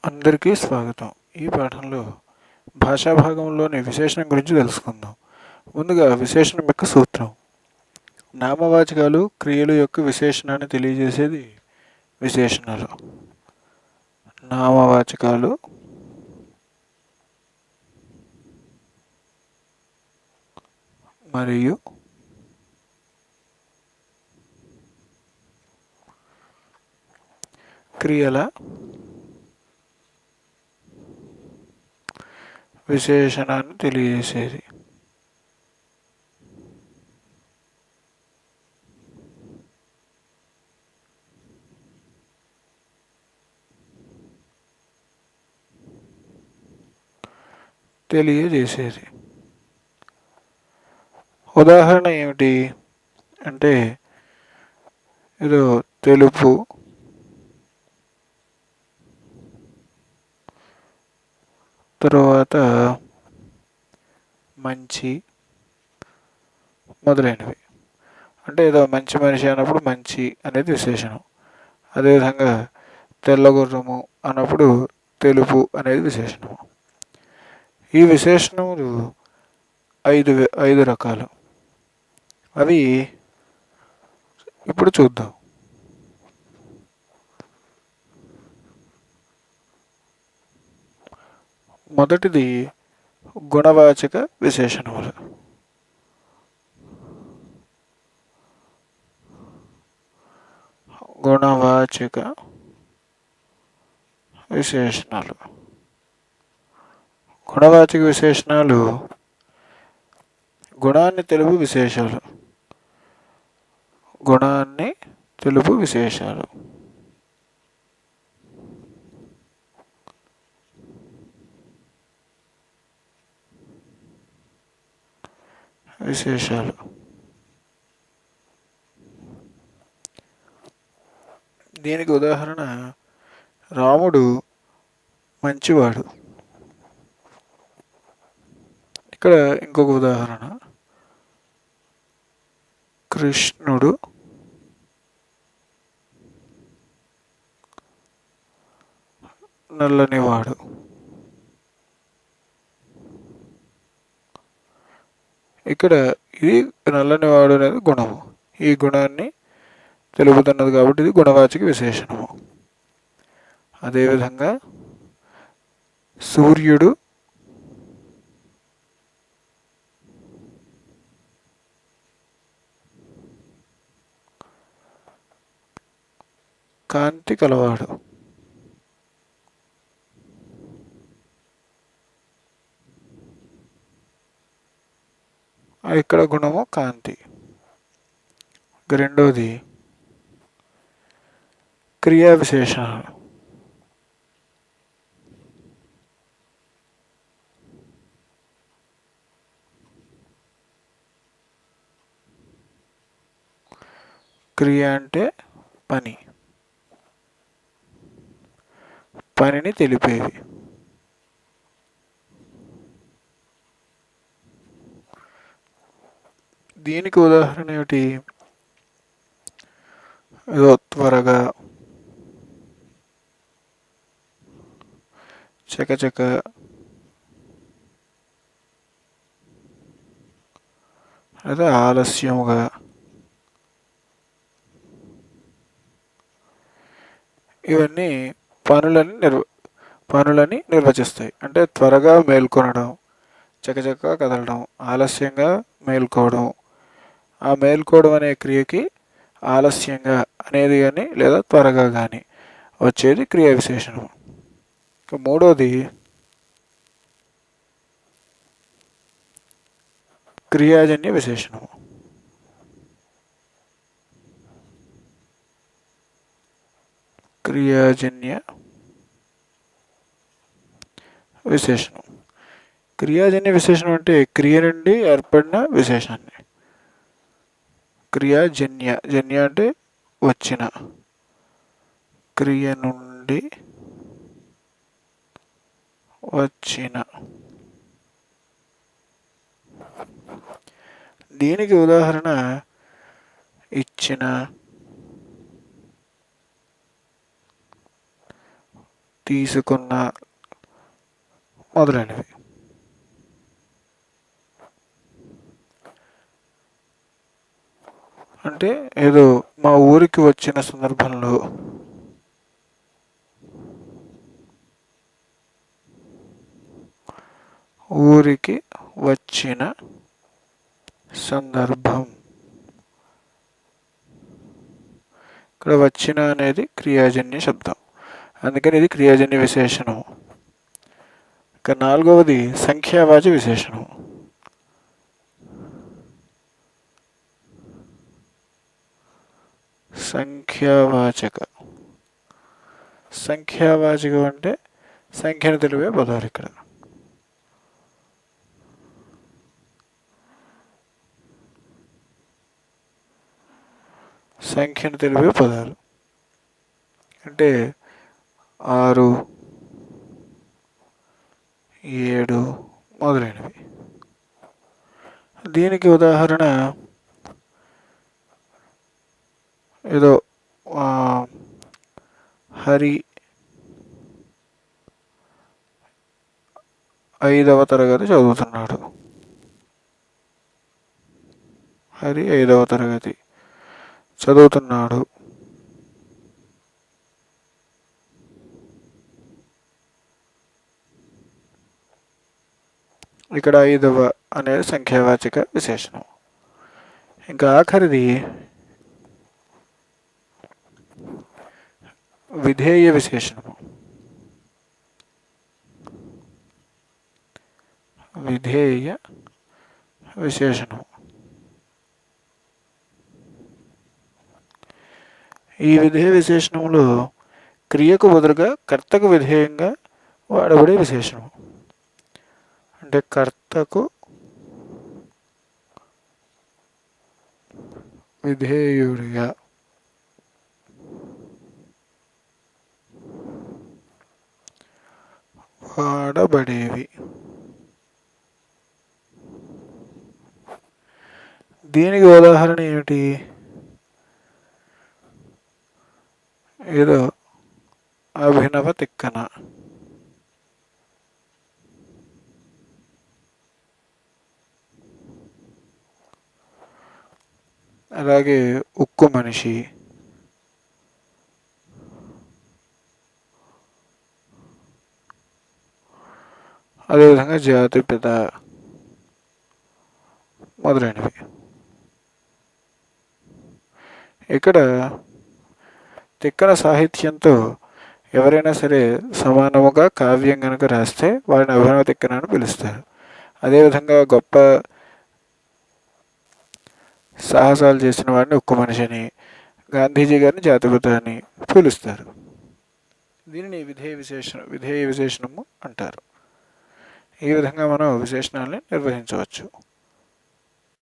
అందరికీ స్వాగతం. ఈ పాఠంలో భాషా భాగంలోని విశేషణం గురించి తెలుసుకుందాం. ముందుగా విశేషణం యొక్క సూత్రం. నామవాచకాలు క్రియల యొక్క విశేషణాన్ని తెలియజేసేది విశేషణాలు. నామవాచకాలు మరియు క్రియల విశేషణాన్ని తెలియజేసేది. ఉదాహరణ ఏమిటి అంటే ఏదో తెలుపు, తర్వాత మంచి మొదలైనవి. అంటే ఏదో మంచి మనిషి అన్నప్పుడు మంచి అనేది విశేషణం. అదేవిధంగా తెల్లగుర్రము అన్నప్పుడు తెలుపు అనేది విశేషణము. ఈ విశేషణములు ఐదు రకాలు. అవి ఇప్పుడు చూద్దాం. మొదటిది గుణవాచక విశేషణములు. గుణవాచక విశేషణాలు. గుణవాచక విశేషణాలు గుణాన్ని తెలుపు విశేషాలు. గుణాన్ని తెలుపు విశేషాలు. విశేషాలు. దీనికి ఉదాహరణ రాముడు మంచివాడు. ఇక్కడ ఇంకొక ఉదాహరణ కృష్ణుడు నల్లనివాడు. ఇక్కడ ఇది నల్లనివాడు అనేది గుణము. ఈ గుణాన్ని తెలుపుతున్నది కాబట్టి ఇది గుణవాచక విశేషణము. అదేవిధంగా సూర్యుడు కాంతి కలవాడు. ఇక్కడ గుణము కాంతి. రెండవది క్రియా విశేషణాలు. క్రియ అంటే పని, పనిని తెలిపేవి. దీనికి ఉదాహరణ ఏమిటి? ఏదో త్వరగా, చకచక, లేదా ఆలస్యముగా. ఇవన్నీ పనులని నిర్వచిస్తాయి. అంటే త్వరగా మేల్కొనడం, చకచక కదలడం, ఆలస్యంగా మేల్కోవడం. ఆ మేల్కోవడం అనే క్రియకి ఆలస్యంగా అనేది కానీ లేదా త్వరగా కానీ వచ్చేది క్రియా విశేషణం. ఇక మూడోది క్రియాజన్య విశేషణము. క్రియాజన్య విశేషణం. క్రియాజన్య విశేషణం అంటే క్రియ నుండి ఏర్పడిన విశేషాన్ని. క్రియాజన్య, జన్య అంటే వచ్చిన, క్రియ నుండి వచ్చిన. దీనికి ఉదాహరణ ఇచ్చిన, తీసుకున్న మొదలైనవి. అంటే ఏదో మా ఊరికి వచ్చిన సందర్భంలో, ఊరికి వచ్చిన సందర్భం. ఇక్కడ వచ్చిన అనేది క్రియాజన్య శబ్దం, అందుకని ఇది క్రియాజన్య విశేషణం. ఇక నాలుగవది సంఖ్యావాచక విశేషణం. సంఖ్యావాచకం అంటే సంఖ్యను తెలిపే పదాలు. ఇక్కడ సంఖ్యను తెలిపే పదాలు అంటే 6, 7 మొదలైనవి. దీనికి ఉదాహరణ ఏదో హరి 5వ తరగతి చదువుతున్నాడు. హరి 5వ తరగతి చదువుతున్నాడు. ఇక్కడ 5వ అనేది సంఖ్యావాచక విశేషణం. ఇంకా ఆఖరిది విధేయ విశేషణము. విధేయ విశేషణం. ఈ విధేయ విశేషణంలో క్రియకు బదులుగా కర్తకు విధేయంగా వాడబడే విశేషణం. అంటే కర్తకు విధేయుడిగా వాడబడేవి. దీనికి ఉదాహరణ ఏమిటి? ఏదో అభినవ తిక్కన, అలాగే ఉక్కు మనిషి, అదేవిధంగా జాతిపిత మొదలైనవి. ఇక్కడ తిక్కన సాహిత్యంతో ఎవరైనా సరే సమానముగా కావ్యం కనుక రాస్తే వారిని అభినవ తిక్కన అని పిలుస్తారు. అదేవిధంగా గొప్ప సాహసాలు చేసిన వారిని ఉక్కు మనిషి అని, గాంధీజీ గారిని జాతిపిత అని పిలుస్తారు. దీనిని విధేయ విశేషణము అంటారు. ఈ విధంగా మనం విశేషణాలని నిర్వహించవచ్చు.